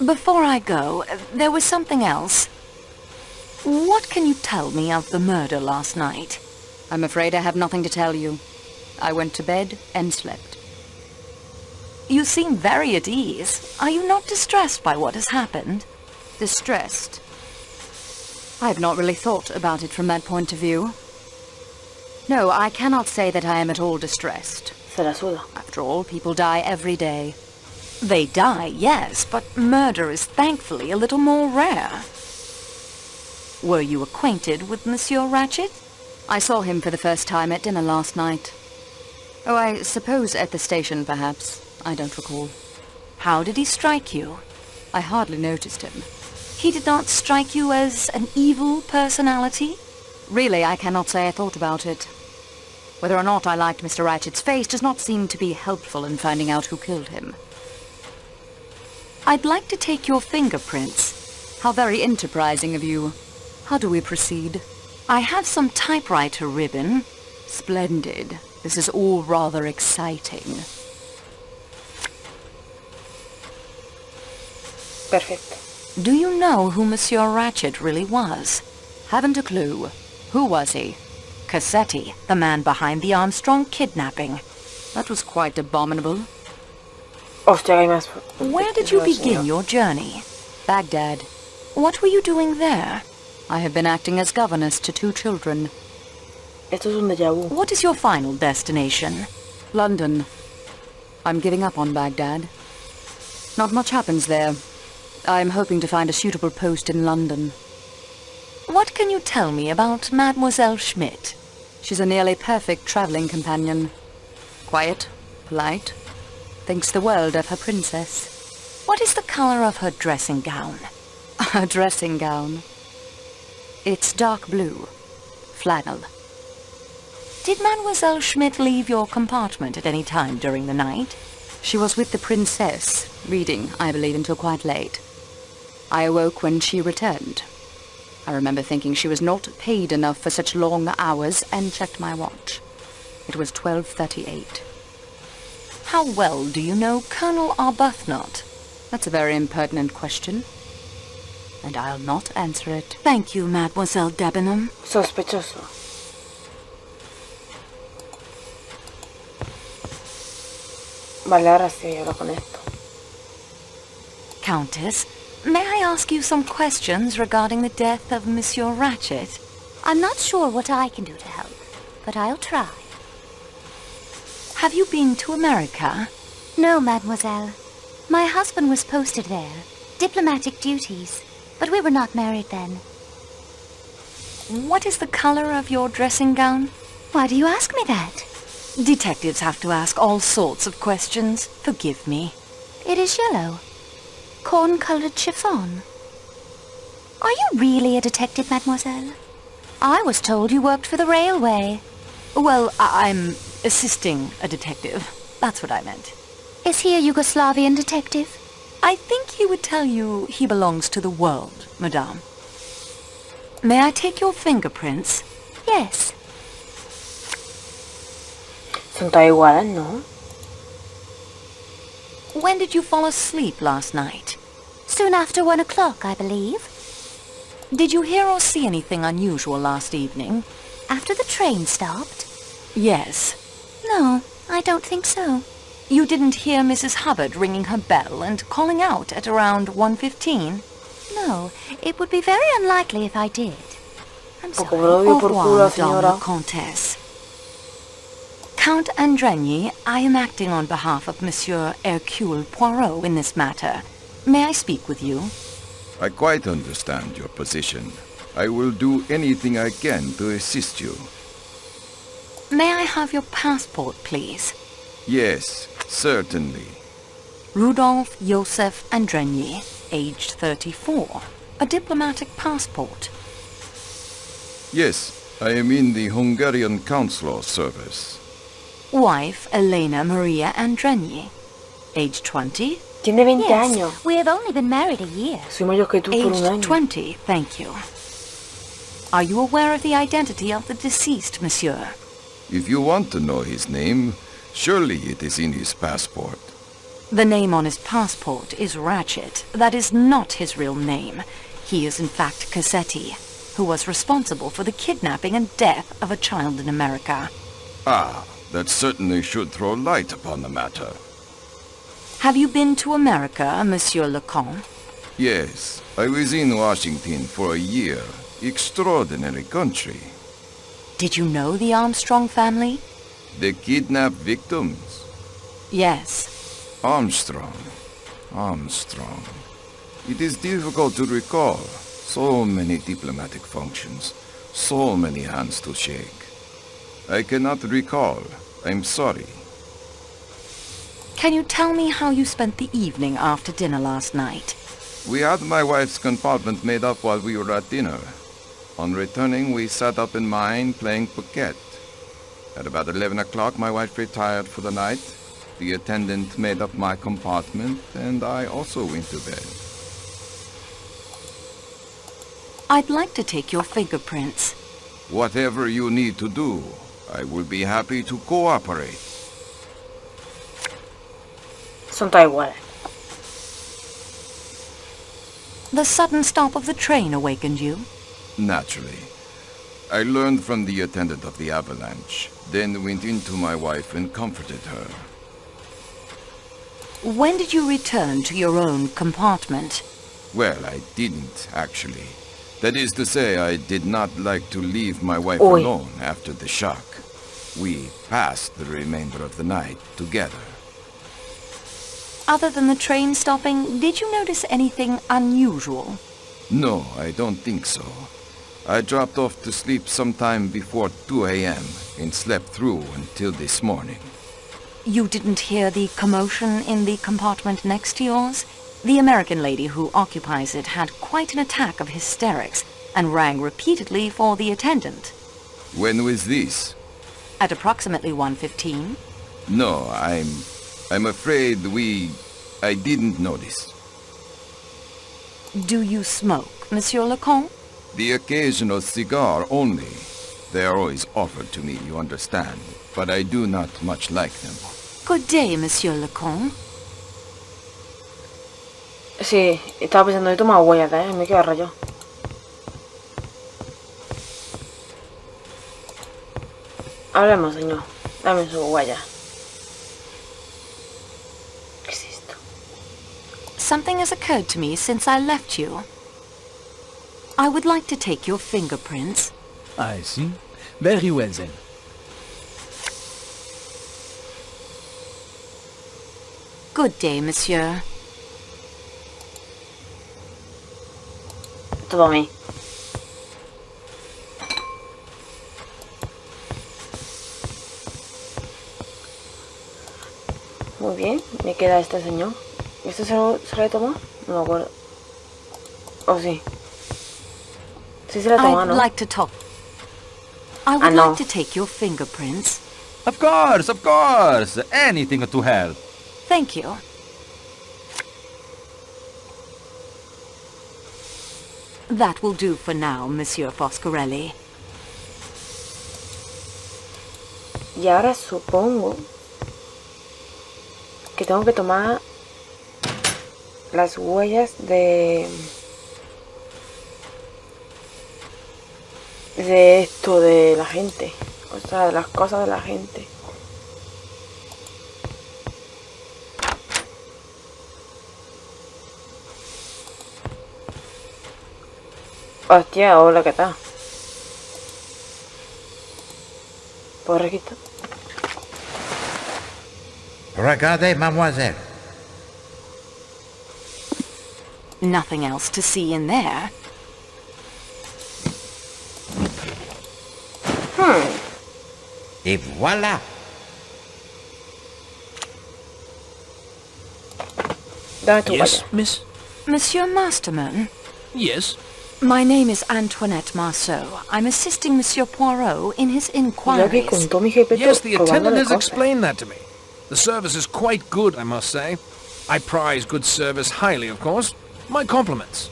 Before I go, there was something else. What can you tell me of the murder last night? I'm afraid I have nothing to tell you. I went to bed and slept. You seem very at ease. Are you not distressed by what has happened? Distressed? I have not really thought about it from that point of view. No, I cannot say that I am at all distressed. Se la suda. After all, people die every day. They die, yes, but murder is thankfully a little more rare. Were you acquainted with Monsieur Ratchet? I saw him for the first time at dinner last night. Oh, I suppose at the station, perhaps. I don't recall. How did he strike you? I hardly noticed him. He did not strike you as an evil personality? Really, I cannot say I thought about it. Whether or not I liked Mr. Ratchet's face does not seem to be helpful in finding out who killed him. I'd like to take your fingerprints. How very enterprising of you. How do we proceed? I have some typewriter ribbon. Splendid. This is all rather exciting. Perfecto. Do you know who Monsieur Ratchet really was? Haven't a clue. Who was he? Cassetti, the man behind the Armstrong kidnapping. That was quite abominable. Hostia, hay más. Where did you begin your journey? Baghdad. What were you doing there? I have been acting as governess to 2 children. Esto es un déjà vu. What is your final destination? London. I'm giving up on Baghdad. Not much happens there. I'm hoping to find a suitable post in London. What can you tell me about Mademoiselle Schmidt? She's a nearly perfect traveling companion. Quiet, polite, thinks the world of her princess. What is the color of her dressing gown? Her dressing gown? It's dark blue. Flannel. Did Mademoiselle Schmidt leave your compartment at any time during the night? She was with the princess, reading, I believe, until quite late. I awoke when she returned. I remember thinking she was not paid enough for such long hours and checked my watch. It was 12:38. How well do you know Colonel Arbuthnot? That's a very impertinent question. And I'll not answer it. Thank you, Mademoiselle Debenham. Sospechoso. Vale, ahora sí, ahora con esto. Countess, may I ask you some questions regarding the death of Monsieur Ratchet? I'm not sure what I can do to help, but I'll try. Have you been to America? No, mademoiselle. My husband was posted there. Diplomatic duties. But we were not married then. What is the color of your dressing gown? Why do you ask me that? Detectives have to ask all sorts of questions. Forgive me. It is yellow. Corn-colored chiffon. Are you really a detective, mademoiselle? I was told you worked for the railway. Well, I'm assisting a detective. That's what I meant. Is he a Yugoslavian detective? I think he would tell you he belongs to the world, madame. May I take your fingerprints? Yes. Son todas iguales, ¿no? When did you fall asleep last night? Soon after 1 o'clock, I believe. Did you hear or see anything unusual last evening? After the train stopped? Yes. No, I don't think so. You didn't hear Mrs. Hubbard ringing her bell and calling out at around 1:15? No, it would be very unlikely if I did. I'm Poco sorry. me lo dio Au por revoir, culo, Madame señora. la Comtesse. Count Andrigny, I am acting on behalf of Monsieur Hercule Poirot in this matter. May I speak with you? I quite understand your position. I will do anything I can to assist you. May I have your passport, please? Yes, certainly. Rudolph Joseph Andrigny, aged 34. A diplomatic passport. Yes, I am in the Hungarian consular service. Wife Elena Maria Andrigny, age 20. Tiene 20 Yes, años. we have only been married a year. Soy mayor que tú por un Aged año. 20, thank you. Are you aware of the identity of the deceased, monsieur? If you want to know his name, surely it is in his passport. The name on his passport is Ratchet. That is not his real name. He is in fact Cassetti, who was responsible for the kidnapping and death of a child in America. Ah, that certainly should throw light upon the matter. Have you been to America, Monsieur Leconte? Yes, I was in Washington for a year. Extraordinary country. Did you know the Armstrong family? The kidnapped victims. Yes. Armstrong. It is difficult to recall. So many diplomatic functions. So many hands to shake. I cannot recall. I'm sorry. Can you tell me how you spent the evening after dinner last night? We had my wife's compartment made up while we were at dinner. On returning, we sat up in mine playing piquet. At about 11 o'clock, my wife retired for the night. The attendant made up my compartment, and I also went to bed. I'd like to take your fingerprints. Whatever you need to do, I will be happy to cooperate. Son todas iguales. The sudden stop of the train awakened you? Naturally. I learned from the attendant of the avalanche, then went in to my wife and comforted her. When did you return to your own compartment? Well, I didn't, actually. That is to say, I did not like to leave my wife Oi. alone after the shock. We passed the remainder of the night together. Other than the train stopping, did you notice anything unusual? No, I don't think so. I dropped off to sleep sometime before 2 a.m. and slept through until this morning. You didn't hear the commotion in the compartment next to yours? The American lady who occupies it had quite an attack of hysterics and rang repeatedly for the attendant. When was this? At approximately 1:15. No, I'm afraid I didn't notice. Do you smoke, Monsieur Leconte? The occasional cigar only. They are always offered to me, you understand, but I do not much like them. Good day, Monsieur Leconte. Sí, estaba pensando, yo tomaba huellas, me quedo rayado. Hablemos, señor. Dame su huella. ¿Qué es esto? Something has occurred to me since I left you. I would like to take your fingerprints. I see. Very well then. Good day, monsieur. Todo a mí. Muy bien, me queda este señor. ¿Este se lo tomó? No me acuerdo. ¿O sí? Sí se la tomó, I'd ¿no? like to talk. I would no. like to take your fingerprints. Of course, of course. Anything to help. Thank you. That will do for now, Monsieur Foscarelli. Y ahora supongo que tengo que tomar las huellas de esto de la gente, o sea, de las cosas de la gente. Hostia, hola, ¿qué tal? ¿Puedo registrar? Regardez, mademoiselle. Nothing else to see in there. Et voilà. Dame tu Yes, huella. miss? Monsieur Masterman, Yes. my name is Antoinette Marceau. I'm assisting Monsieur Poirot in his Yo que inquiries. con todo mi respeto, Yes, the attendant robándole has cosas. explained that to me. The service is quite good, I must say. I prize good service highly, of course. My compliments.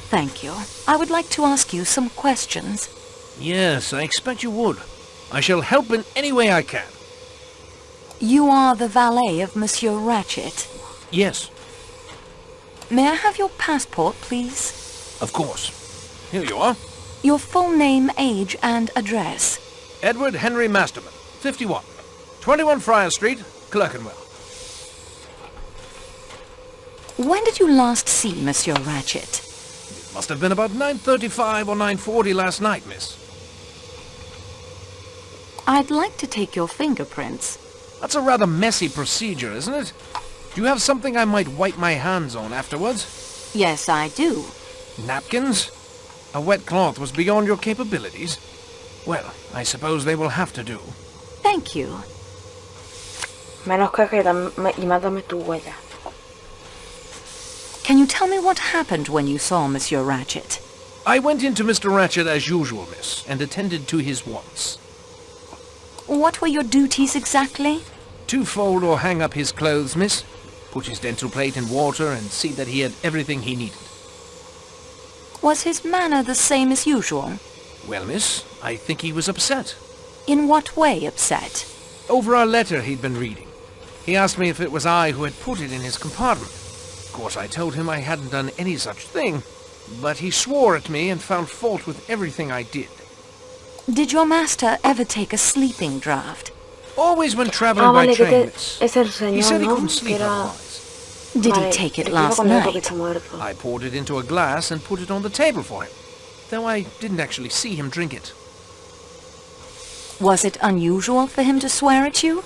Thank you. I would like to ask you some questions. Yes, I expect you would. I shall help in any way I can. You are the valet of Monsieur Ratchet. Yes, May I have your passport, please? of course. Here you are. Your full name, age, and address. Edward Henry Masterman, 51. 21 Friar Street, Clerkenwell. When did you last see Monsieur Ratchet? It must have been about 9:35 or 9:40 last night, miss. I'd like to take your fingerprints. That's a rather messy procedure, isn't it? Do you have something I might wipe my hands on afterwards? Yes, I do. Napkins? A wet cloth was beyond your capabilities? Well, I suppose they will have to do. Thank you. Menos caca y mándame tu huella. Can you tell me what happened when you saw Monsieur Ratchet? I went into Mr. Ratchet as usual, miss, and attended to his wants. What were your duties exactly? To fold or hang up his clothes, miss, put his dental plate in water and see that he had everything he needed. Was his manner the same as usual? Well, miss, I think he was upset. In what way upset? Over a letter he'd been reading. He asked me if it was I who had put it in his compartment. Of course, I told him I hadn't done any such thing, but he swore at me and found fault with everything I did. Did your master ever take a sleeping draught? Always when traveling by vale, train, miss. es el He señor, said he ¿no? couldn't Que sleep era... otherwise. Did he Vale, take it el que iba last con el porque night? está muerto. I poured it into a glass and put it on the table for him, though I didn't actually see him drink it. Was it unusual for him to swear at you?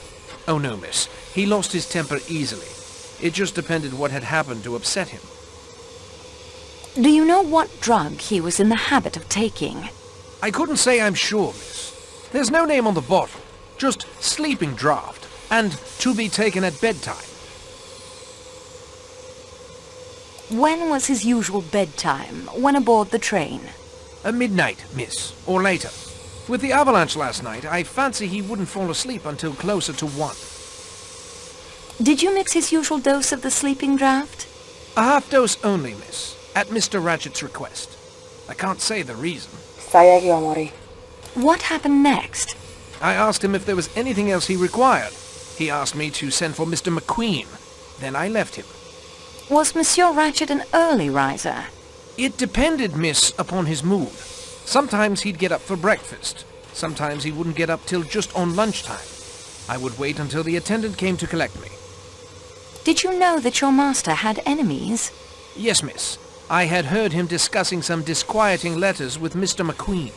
Oh no, miss. He lost his temper easily. It just depended what had happened to upset him. Do you know what drug he was in the habit of taking? I couldn't say I'm sure, miss. There's no name on the bottle. Just sleeping draught. And to be taken at bedtime. When was his usual bedtime, when aboard the train? At midnight, miss. Or later. With the avalanche last night, I fancy he wouldn't fall asleep until closer to 1. Did you mix his usual dose of the sleeping draught? A half dose only, miss. At Mr. Ratchet's request. I can't say the reason. Sabía que iba a morir. What happened next? I asked him if there was anything else he required. He asked me to send for Mr. McQueen. Then I left him. Was Monsieur Ratchet an early riser? It depended, miss, upon his mood. Sometimes he'd get up for breakfast. Sometimes he wouldn't get up till just on lunchtime. I would wait until the attendant came to collect me. Did you know that your master had enemies? Yes, miss. I had heard him discussing some disquieting letters with Mr. McQueen.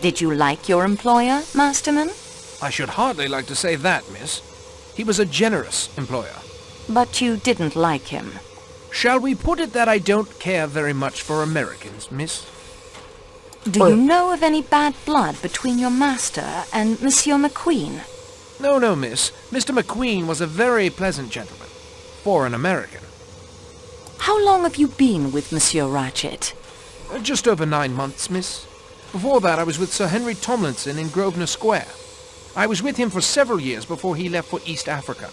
Did you like your employer, Masterman? I should hardly like to say that, miss. He was a generous employer. But you didn't like him. Shall we put it that I don't care very much for Americans, miss? Do you know of any bad blood between your master and Monsieur McQueen? No, miss. Mr. McQueen was a very pleasant gentleman. For an American. How long have you been with Monsieur Ratchet? Just over 9 months, miss. Before that, I was with Sir Henry Tomlinson in Grosvenor Square. I was with him for several years before he left for East Africa.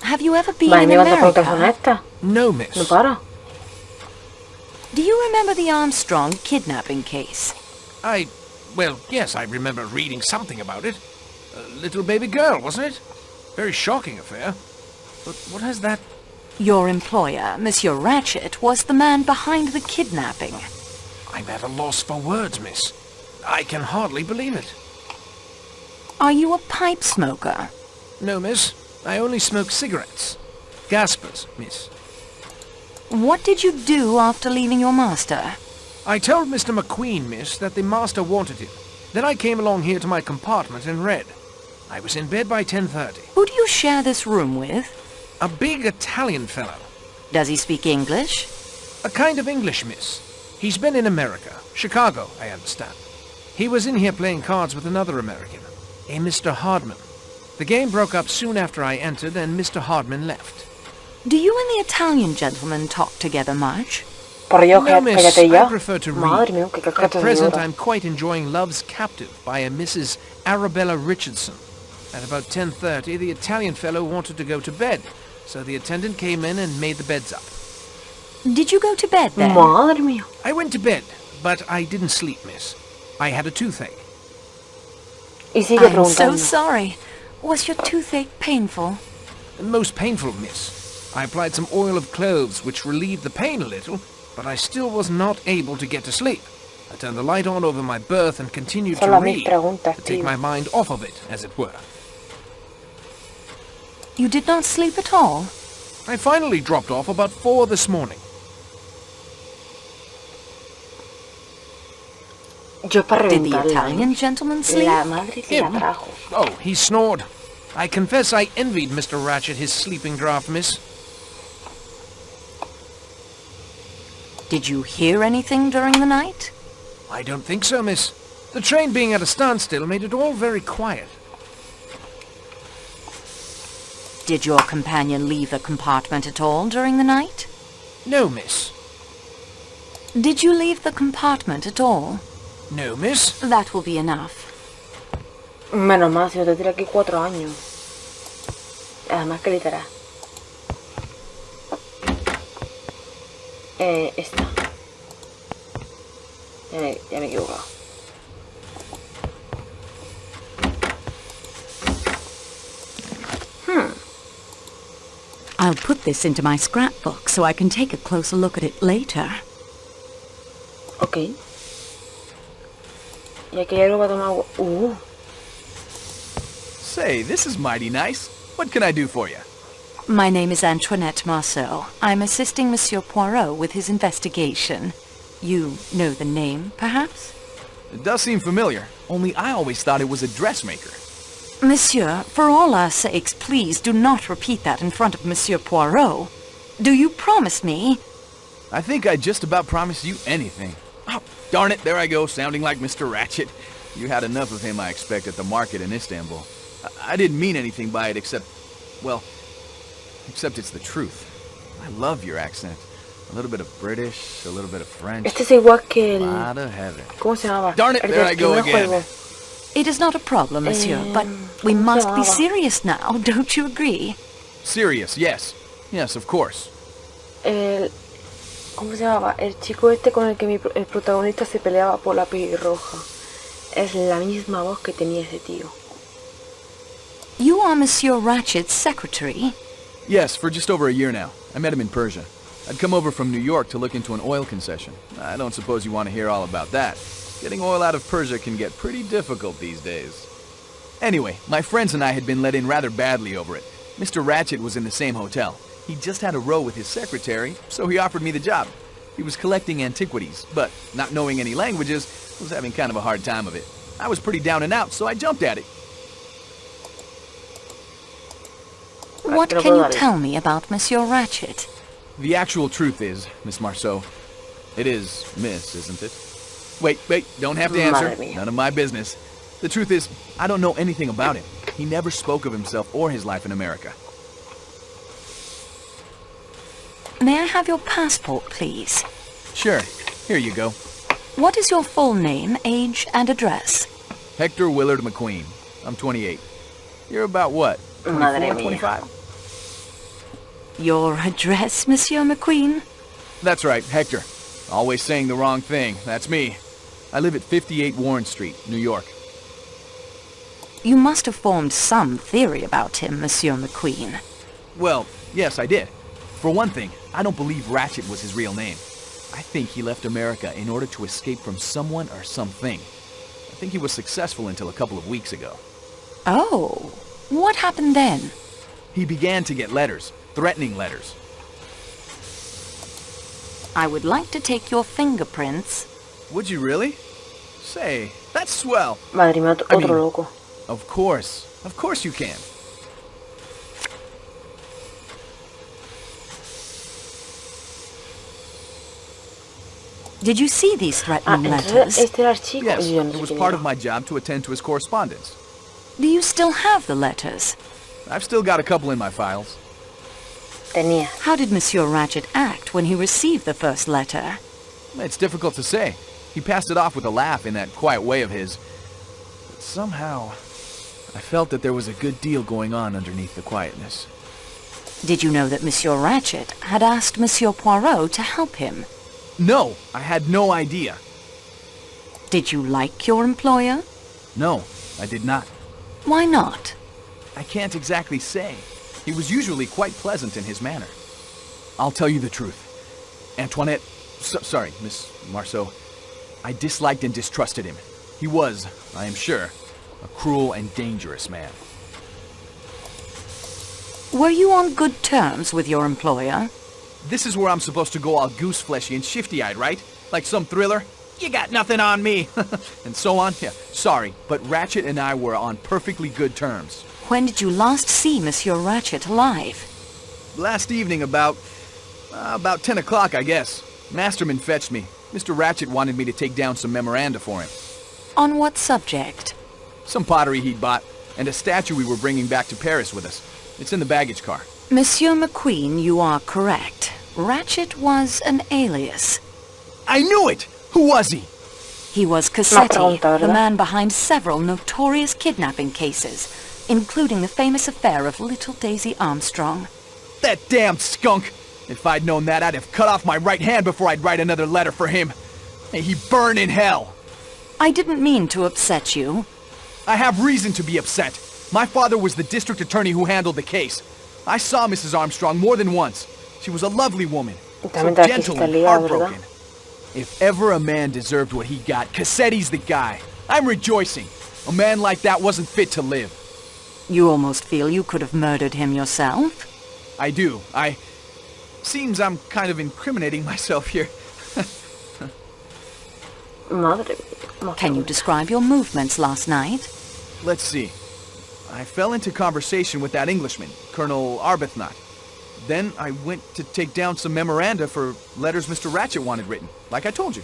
Have you ever been Vale, in me vas a por persona America? esta. No, miss. No para. Do you remember the Armstrong kidnapping case? Well, yes, I remember reading something about it. A little baby girl, wasn't it? Very shocking affair. But what has that... Your employer, Monsieur Ratchet, was the man behind the kidnapping. I'm at a loss for words, miss. I can hardly believe it. Are you a pipe smoker? No, miss. I only smoke cigarettes. Gaspers, miss. What did you do after leaving your master? I told Mr. McQueen, miss, that the master wanted him. Then I came along here to my compartment and read. I was in bed by 10:30. Who do you share this room with? A big Italian fellow. Does he speak English? A kind of English, miss. He's been in America. Chicago, I understand. He was in here playing cards with another American, a Mr. Hardman. The game broke up soon after I entered, and Mr. Hardman left. Do you and the Italian gentleman talk together much? Por Dios, No, miss, cállate ya. I prefer to read. Madre mía, qué caca At esta present, señora. I'm quite enjoying Love's Captive by a Mrs. Arabella Richardson. At about 10:30, the Italian fellow wanted to go to bed, so the attendant came in and made the beds up. Did you go to bed then? Madre mía. I went to bed, but I didn't sleep, miss. I had a toothache. Y sigue I'm so preguntando. sorry. Was your toothache painful? Most painful, miss. I applied some oil of cloves which relieved the pain a little, but I still was not able to get to sleep. I turned the light on over my berth and continued to Solo mis read, preguntas, to take tío. my mind off of it, as it were. You did not sleep at all? I finally dropped off about 4 this morning. Yo para Did the reventarla. Italian gentleman sleep? La madre que la trajo. Oh, he snored. I confess I envied Mr. Ratchet his sleeping draught, miss. Did you hear anything during the night? I don't think so, miss. The train being at a standstill made it all very quiet. Did your companion leave the compartment at all during the night? No, miss. Did you leave the compartment at all? No, miss. That will be enough. Menos mal, si no te tira aquí 4 años. Además que literal. Esta. Ya me he equivocado. I'll put this into my scrapbook so I can take a closer look at it later. Ok. Y aquí hay algo para tomar agua. Say, this is mighty nice. What can I do for you? My name is Antoinette Marceau. I'm assisting Monsieur Poirot with his investigation. You know the name, perhaps? It does seem familiar, only I always thought it was a dressmaker. Monsieur, for all our sakes, please do not repeat that in front of Monsieur Poirot. Do you promise me? I think I just about promised you anything. Oh, darn it, there I go, sounding like Mr. Ratchet. You had enough of him, I expect, at the market in Istanbul. I didn't mean anything by it except, well, except it's the truth. I love your accent. A little bit of British, a little bit of French. Este es igual que A el... lot of heaven. ¿Cómo se llamaba? Darn it, El there del I go primer again. juego. It is not a problem, Monsieur, but we ¿cómo se must be llamaba? serious now, don't you agree? Serious, yes. Yes, of course. ¿Cómo se llamaba? El chico este con el que el protagonista se peleaba por la pelirroja. Es la misma voz que tenía ese tío. You are Monsieur Ratchet's secretary? Yes, for just over a year now. I met him in Persia. I'd come over from New York to look into an oil concession. I don't suppose you want to hear all about that. Getting oil out of Persia can get pretty difficult these days. Anyway, my friends and I had been let in rather badly over it. Mr. Ratchet was in the same hotel. He just had a row with his secretary, so he offered me the job. He was collecting antiquities, but not knowing any languages, was having kind of a hard time of it. I was pretty down and out, so I jumped at it. What can you tell me about Monsieur Ratchet? The actual truth is, Miss Marceau, it is Miss, isn't it? Wait, don't have to answer. Madre mía. None of my business. The truth is, I don't know anything about him. He never spoke of himself or his life in America. May I have your passport, please? Sure, here you go. What is your full name, age, and address? Hector Willard McQueen. I'm 28. You're about what? Madre 24, mía. 25? Your address, Monsieur McQueen? That's right, Hector. Always saying the wrong thing. That's me. I live at 58 Warren Street, New York. You must have formed some theory about him, Monsieur McQueen. Well, yes, I did. For one thing, I don't believe Ratchet was his real name. I think he left America in order to escape from someone or something. I think he was successful until a couple of weeks ago. Oh, what happened then? He began to get letters, threatening letters. I would like to take your fingerprints. Would you really? Say, that's swell. Madre mía, I otro mean- loco. Of course you can. Did you see these threatening Entonces letters? este era el chico. Yes, Y yo no it sé was quién part era. of my job to attend to his correspondence. Do you still have the letters? I've still got a couple in my files. Tenía. How did Monsieur Ratchet act when he received the first letter? It's difficult to say. He passed it off with a laugh in that quiet way of his. But somehow, I felt that there was a good deal going on underneath the quietness. Did you know that Monsieur Ratchet had asked Monsieur Poirot to help him? No, I had no idea. Did you like your employer? No, I did not. Why not? I can't exactly say. He was usually quite pleasant in his manner. I'll tell you the truth. Antoinette, sorry, Miss Marceau, I disliked and distrusted him. He was, I am sure, a cruel and dangerous man. Were you on good terms with your employer? This is where I'm supposed to go all goose-fleshy and shifty-eyed, right? Like some thriller? You got nothing on me! And so on? Yeah, sorry, but Ratchet and I were on perfectly good terms. When did you last see Monsieur Ratchet alive? Last evening about 10 o'clock, I guess. Masterman fetched me. Mr. Ratchet wanted me to take down some memoranda for him. On what subject? Some pottery he'd bought, and a statue we were bringing back to Paris with us. It's in the baggage car. Monsieur McQueen, you are correct. Ratchet was an alias. I knew it! Who was he? He was Cassetti, pregunta, ¿verdad? the man behind several notorious kidnapping cases, including the famous affair of little Daisy Armstrong. That damn skunk! If I'd known that, I'd have cut off my right hand before I'd write another letter for him. May he burn in hell! I didn't mean to upset you. I have reason to be upset. My father was the district attorney who handled the case. I saw Mrs. Armstrong more than once. She was a lovely woman, so También te gentle quisiste and liar, ¿verdad? heartbroken. If ever a man deserved what he got, Cassetti's the guy. I'm rejoicing. A man like that wasn't fit to live. You almost feel you could have murdered him yourself? I do. Seems I'm kind of incriminating myself here. Madre mía. Can you describe your movements last night? Let's see. I fell into conversation with that Englishman, Colonel Arbuthnot. Then I went to take down some memoranda for letters Mr. Ratchet wanted written, like I told you.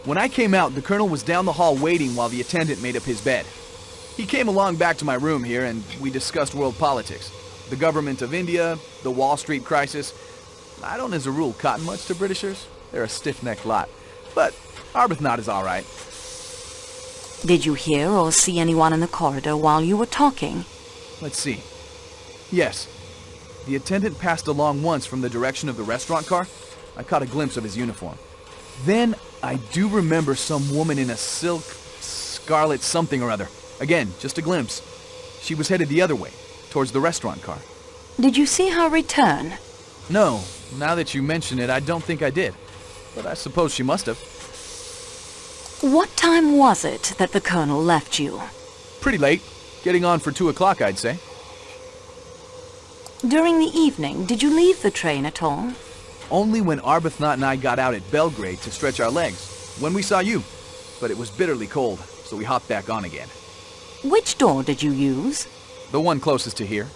When I came out, the colonel was down the hall waiting while the attendant made up his bed. He came along back to my room here, and we discussed world politics. The government of India, the Wall Street crisis. I don't as a rule cotton much to Britishers. They're a stiff-necked lot. But Arbuthnot is all right. Did you hear or see anyone in the corridor while you were talking? Let's see. Yes. The attendant passed along once from the direction of the restaurant car. I caught a glimpse of his uniform. Then I do remember some woman in a silk, scarlet something or other. Again, just a glimpse. She was headed the other way, towards the restaurant car. Did you see her return? No, now that you mention it, I don't think I did. But I suppose she must have. What time was it that the colonel left you? Pretty late. Getting on for 2 o'clock, I'd say. During the evening, did you leave the train at all? Only when Arbuthnot and I got out at Belgrade to stretch our legs. When we saw you. But it was bitterly cold, so we hopped back on again. Which door did you use? The one closest to here.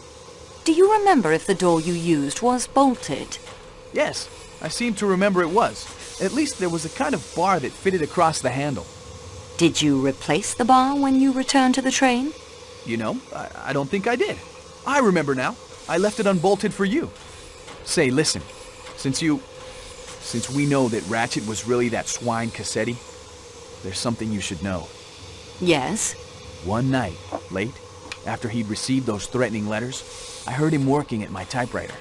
Do you remember if the door you used was bolted? Yes, I seem to remember it was. At least there was a kind of bar that fitted across the handle. Did you replace the bar when you returned to the train? You know, I don't think I did. I remember now. I left it unbolted for you. Say, listen, since we know that Ratchet was really that swine Cassetti, there's something you should know. Yes. One night, late, after he'd received those threatening letters, I heard him working at my typewriter.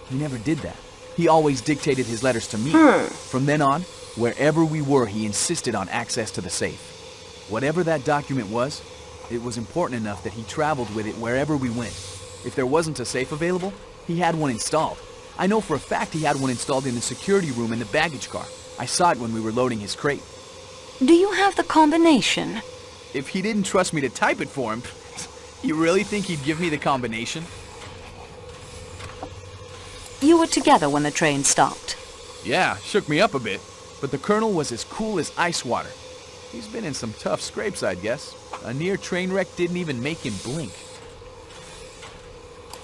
He never did that. He always dictated his letters to me. From then on, wherever we were, he insisted on access to the safe. Whatever that document was, it was important enough that he traveled with it wherever we went. If there wasn't a safe available, he had one installed. I know for a fact he had one installed in the security room in the baggage car. I saw it when we were loading his crate. Do you have the combination? If he didn't trust me to type it for him, you really think he'd give me the combination? You were together when the train stopped. Yeah, shook me up a bit, but the colonel was as cool as ice water. He's been in some tough scrapes, I'd guess. A near train wreck didn't even make him blink.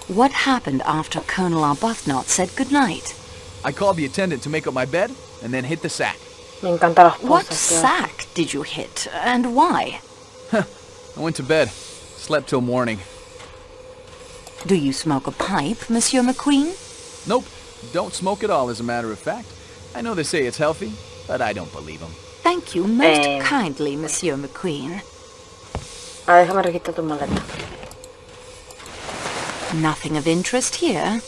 What happened after Colonel Arbuthnot said goodnight? I called the attendant to make up my bed, and then hit the sack. Me encantan las What posas, tío. sack did you hit, and why? I went to bed. Slept till morning. Do you smoke a pipe, Monsieur McQueen? Nope, don't smoke at all, as a matter of fact. I know they say it's healthy, but I don't believe them. Thank you most kindly, Monsieur McQueen. Déjame registrar tu maleta. Nothing of interest here.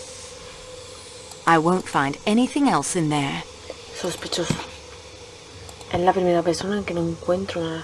I won't find anything else in there. Sospechoso. Es la primera persona en que no encuentro nada.